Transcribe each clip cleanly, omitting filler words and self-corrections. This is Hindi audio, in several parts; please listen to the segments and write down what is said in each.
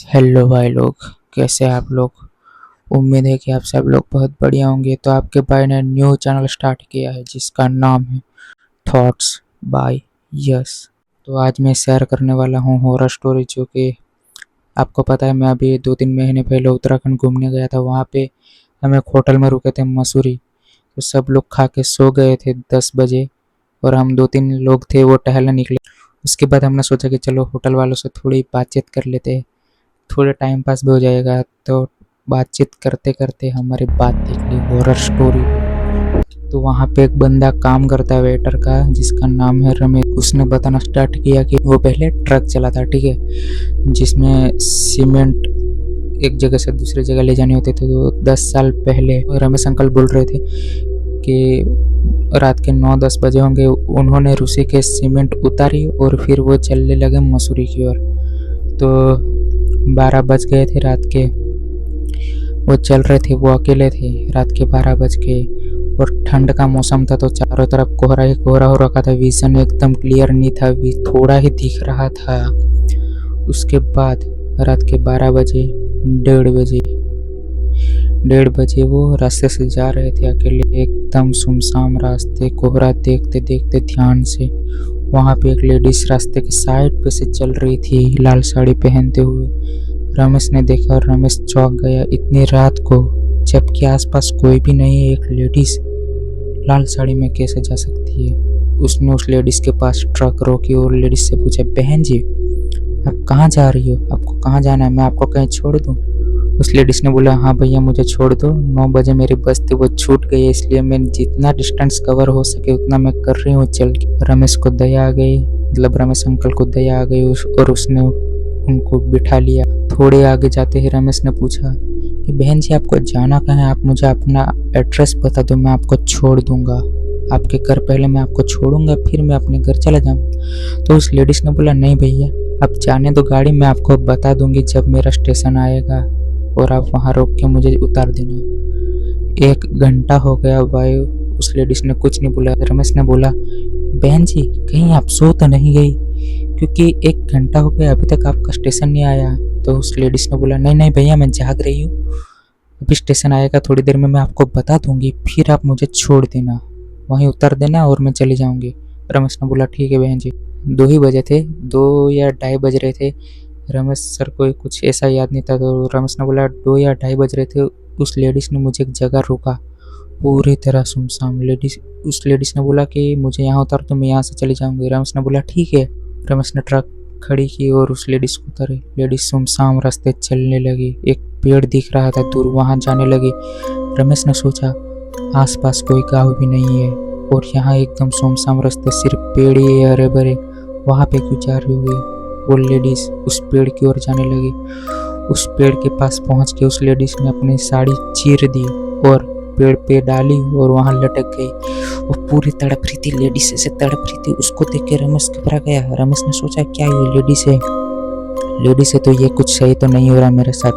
हेलो भाई लोग। कैसे हैं आप लोग। उम्मीद है कि आप सब लोग बहुत बढ़िया होंगे। तो आपके भाई ने न्यू चैनल स्टार्ट किया है जिसका नाम है थॉट्स बाय यस। तो आज मैं शेयर करने वाला हूँ हॉरर स्टोरी, जो कि आपको पता है मैं अभी 2-3 महीने पहले उत्तराखंड घूमने गया था। वहाँ पे हम एक होटल में रुके थे मसूरी। तो सब लोग खा के सो गए थे 10 बजे, और हम 2-3 लोग थे वो टहलने निकले। उसके बाद हमने सोचा कि चलो होटल वालों से थोड़ी बातचीत कर लेते हैं, थोड़ा टाइम पास भी हो जाएगा। तो बातचीत करते करते हमारी बात निकली हॉरर स्टोरी पे। तो वहाँ पे एक बंदा काम करता है वेटर का, जिसका नाम है रमेश। उसने बताना स्टार्ट किया कि वो पहले ट्रक चलाता, ठीक है, जिसमें सीमेंट एक जगह से दूसरी जगह ले जानी होती थी। तो 10 साल पहले रमेश अंकल बोल रहे थे कि रात के 9-10 बजे होंगे, उन्होंने ऋषिकेश सीमेंट उतारी और फिर वो चलने लगे मसूरी की ओर। तो 12 बज गए थे रात के। वो चल रहे थे, वो अकेले थे। रात के 12 बज के और ठंड का मौसम था, तो चारों तरफ कोहरा ही कोहरा हो रखा था। विजन एकदम क्लियर नहीं था, थोड़ा ही दिख रहा था। उसके बाद रात के 12 बजे, 1:30 बजे वो रास्ते से जा रहे थे अकेले, एकदम सुनसान रास्ते, कोहरा देखते देखते ध्यान से। वहाँ पे एक लेडीज रास्ते के साइड पे से चल रही थी, लाल साड़ी पहनते हुए। रमेश ने देखा और रमेश चौंक गया। इतनी रात को, जबकि आसपास कोई भी नहीं है, एक लेडीज लाल साड़ी में कैसे जा सकती है। उसने उस लेडीज के पास ट्रक रोकी और लेडीज से पूछा, बहन जी आप कहाँ जा रही हो, आपको कहाँ जाना है, मैं आपको कहीं छोड़ दूँ। उस लेडीज ने बोला, हाँ भैया मुझे छोड़ दो, 9 बजे मेरी बस थी वो छूट गई है, इसलिए मैं जितना डिस्टेंस कवर हो सके उतना मैं कर रही हूँ चल के। रमेश को दया आ गई, मतलब रमेश अंकल को दया आ गई और उसने उनको बिठा लिया। थोड़े आगे जाते ही रमेश ने पूछा कि बहन जी आपको जाना कहाँ है, आप मुझे अपना एड्रेस बता दो, मैं आपको छोड़ दूंगा आपके घर। पहले मैं आपको छोड़ूंगा, फिर मैं अपने घर चला जाऊंगा। तो उस लेडीज ने बोला, नहीं भैया आप जाने दो गाड़ी, मैं आपको बता दूंगी जब मेरा स्टेशन आएगा, और आप वहाँ रोक के मुझे उतार देना। 1 घंटा हो गया भाई, उस लेडीज ने कुछ नहीं बोला। रमेश ने बोला, बहन जी कहीं आप सो तो नहीं गई, क्योंकि 1 घंटा हो गया अभी तक आपका स्टेशन नहीं आया। तो उस लेडीज ने बोला, नहीं नहीं भैया मैं जाग रही हूँ, अभी स्टेशन आएगा थोड़ी देर में, मैं आपको बता दूंगी, फिर आप मुझे छोड़ देना, वहीं उतर देना और मैं चली जाऊंगी। रमेश ने बोला, ठीक है बहन जी। 2 ही बजे थे, 2 या 2:30 बज रहे थे। रमेश सर को कुछ ऐसा याद नहीं था, तो रमेश ने बोला 2 या 2:30 बज रहे थे। उस लेडीज ने मुझे एक जगह रोका, पूरी तरह सुनसान। उस लेडीज ने बोला कि मुझे यहाँ उतार तो मैं यहाँ से चली जाऊंगी। रमेश ने बोला ठीक है। रमेश ने ट्रक खड़ी की और उस लेडीज को उतारे। लेडीज सुनसान रास्ते चलने लगी, एक पेड़ दिख रहा था दूर, वहाँ जाने लगी। रमेश ने सोचा आसपास कोई गाँव भी नहीं है और यहाँ एकदम सुनसान रास्ते, सिर्फ पेड़ ही है हरे भरे, वहाँ पे क्यों जा रही हुई। वो लेडीज उस पेड़ की ओर जाने लगी। उस पेड़ के पास पहुँच के उस लेडीज ने अपनी साड़ी चीर दी और पेड़ पे डाली और वहाँ लटक गई। वो पूरी तड़प रही थी, लेडीज से तड़प रही थी। उसको देख के रमेश घबरा गया। रमेश ने सोचा क्या ये लेडीज है तो ये कुछ सही तो नहीं हो रहा मेरे साथ।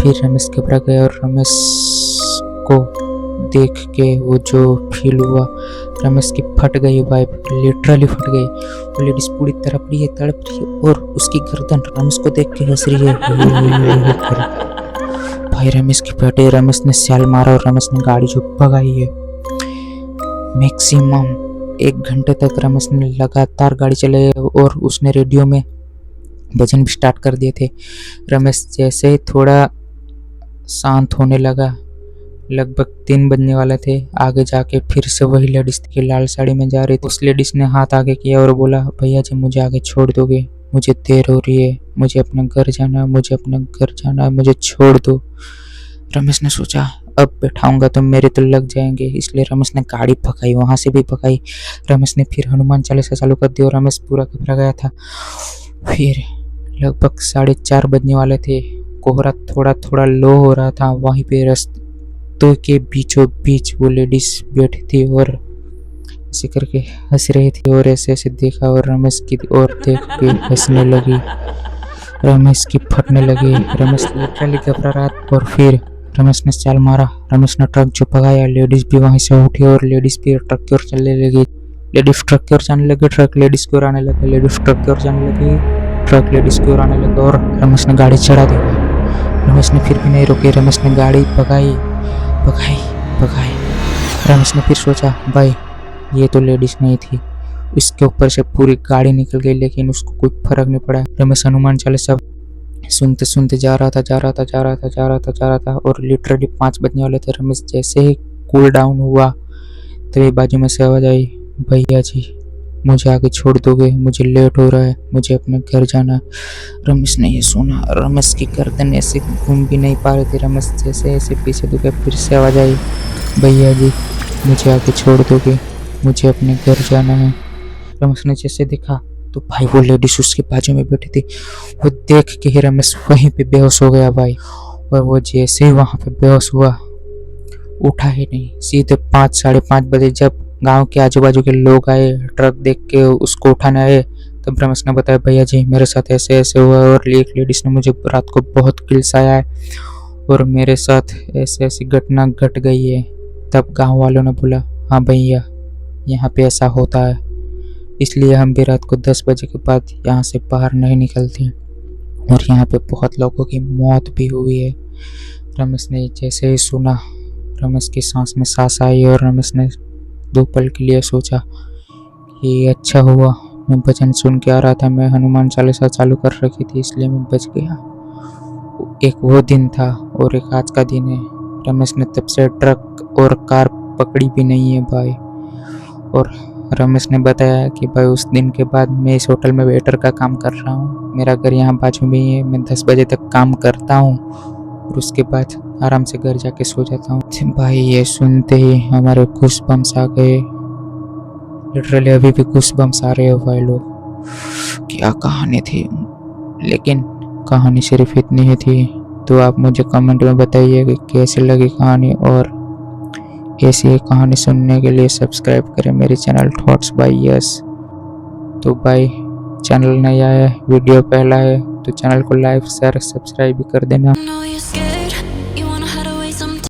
फिर रमेश घबरा गया और रमेश को देख के वो जो फील हुआ, रमेश की फट गई वाइब, लिटरली फट गई। वो लेडीज पूरी तड़प रही है और उसकी गर्दन रमेश को देख के हंस रही है। भाई रमेश की फटे। रमेश ने सैल मारा और रमेश ने गाड़ी जो भगाई है। मैक्सिमम 1 घंटे तक रमेश ने लगातार गाड़ी चलाई और उसने रेडियो में भजन भी स्टार्ट कर दिए थे। रमेश जैसे ही थोड़ा शांत होने लगा, लगभग 3 बजने वाले थे, आगे जाके फिर से वही लेडीज थी, लाल साड़ी में जा रही थी। उस लेडीज ने हाथ आगे किया और बोला, भैया जी मुझे आगे छोड़ दोगे, मुझे देर हो रही है, मुझे अपने घर जाना है, मुझे छोड़ दो। रमेश ने सोचा अब बैठाऊंगा तो मेरे तो लग जाएंगे, इसलिए रमेश ने गाड़ी भगाई, वहां से भी भगाई। रमेश ने फिर हनुमान चालीसा चालू कर दी और रमेश पूरा घबरा गया था। फिर लगभग 4:30 बजने वाले थे, कोहरा थोड़ा थोड़ा लो हो रहा था। वहीं पे रास्तों के बीचों बीच वो लेडीज बैठी थी और ऐसे करके हंस रही थी और ऐसे ऐसे देखा और रमेश की ओर देख के हंसने लगी। रमेश की फटने लगी। रमेश लिटरली घबरा रहा और फिर रमेश ने चाल मारा। रमेश ने ट्रक जो भगाया, लेडीज भी वहीं से उठी और लेडीज भी ट्रक की ओर चलने लगी। लेडीज ट्रक की ओर जाने लगी, ट्रक लेडीज की ओर आने लगा, लेडीज ट्रक की ओर जाने लगी, ट्रक लेडीज की ओर आने लगा और रमेश ने गाड़ी चढ़ा दी। रमेश ने फिर भी नहीं रोकी। रमेश ने गाड़ी भगाई भगाई भगाई। रमेश ने फिर सोचा, भाई ये तो लेडीज नहीं थी। इसके ऊपर से पूरी गाड़ी निकल गई, लेकिन उसको कोई फर्क नहीं पड़ा। रमेश हनुमान चालीसा सुनते सुनते जा रहा था और लिटरली 5 बजने वाले थे। रमेश जैसे ही कूल डाउन हुआ तभी बाजू में से आवाज आई, भैया जी मुझे आगे छोड़ दोगे, मुझे लेट हो रहा है, मुझे अपने घर जाना है। रमेश ने ये सुना। रमेश की गर्दन ऐसे घूम भी नहीं पा रही थी। रमेश जैसे ऐसे पीछे दुखे, फिर से आवाज आई, भैया जी मुझे आगे छोड़ दोगे, मुझे अपने घर जाना है। रमेश ने जैसे देखा तो भाई वो लेडीज उसके बाजू में बैठी थी। वो देख के ही रमेश वहीं पे बेहोश हो गया भाई। और वो जैसे ही वहां पे बेहोश हुआ, उठा ही नहीं। सीधे 5-5:30 बजे जब गांव के आजू बाजू के लोग आए, ट्रक देख के उसको उठाने आए, तब रमेश ने बताया, भैया जी मेरे साथ ऐसे ऐसे हुआ और एक लेडीज ने मुझे रात को बहुत किलसाया है और मेरे साथ ऐसे ऐसी घटना घट गई है। तब गांव वालों ने बोला, हाँ भैया यहाँ पे ऐसा होता है, इसलिए हम भी रात को 10 बजे के बाद यहाँ से बाहर नहीं निकलते और यहाँ पे बहुत लोगों की मौत भी हुई है। रमेश ने जैसे ही सुना, रमेश की सांस में सांस आई और रमेश ने 2 पल के लिए सोचा कि अच्छा हुआ मैं भजन सुन के आ रहा था, मैं हनुमान चालीसा चालू कर रखी थी, इसलिए मैं बच गया। एक वो दिन था और एक आज का दिन है। रमेश ने तब से ट्रक और कार पकड़ी भी नहीं है भाई। और रमेश ने बताया कि भाई उस दिन के बाद मैं इस होटल में वेटर का काम कर रहा हूँ। मेरा घर यहाँ बाजू में ही है। मैं 10 बजे तक काम करता हूँ और उसके बाद आराम से घर जाके सो जाता हूँ। भाई ये सुनते ही हमारे गूज़बम्स आ गए। लिटरली अभी भी गूज़बम्स आ रहे हो भाई लोग। क्या कहानी थी, लेकिन कहानी सिर्फ इतनी ही थी। तो आप मुझे कमेंट में बताइए कि कैसी लगी कहानी, और ऐसी ही कहानी सुनने के लिए सब्सक्राइब करें मेरे चैनल थॉट्स बाय यस। तो भाई चैनल नया है, वीडियो पहला है, तो चैनल को लाइक शेयर सब्सक्राइब भी कर देना।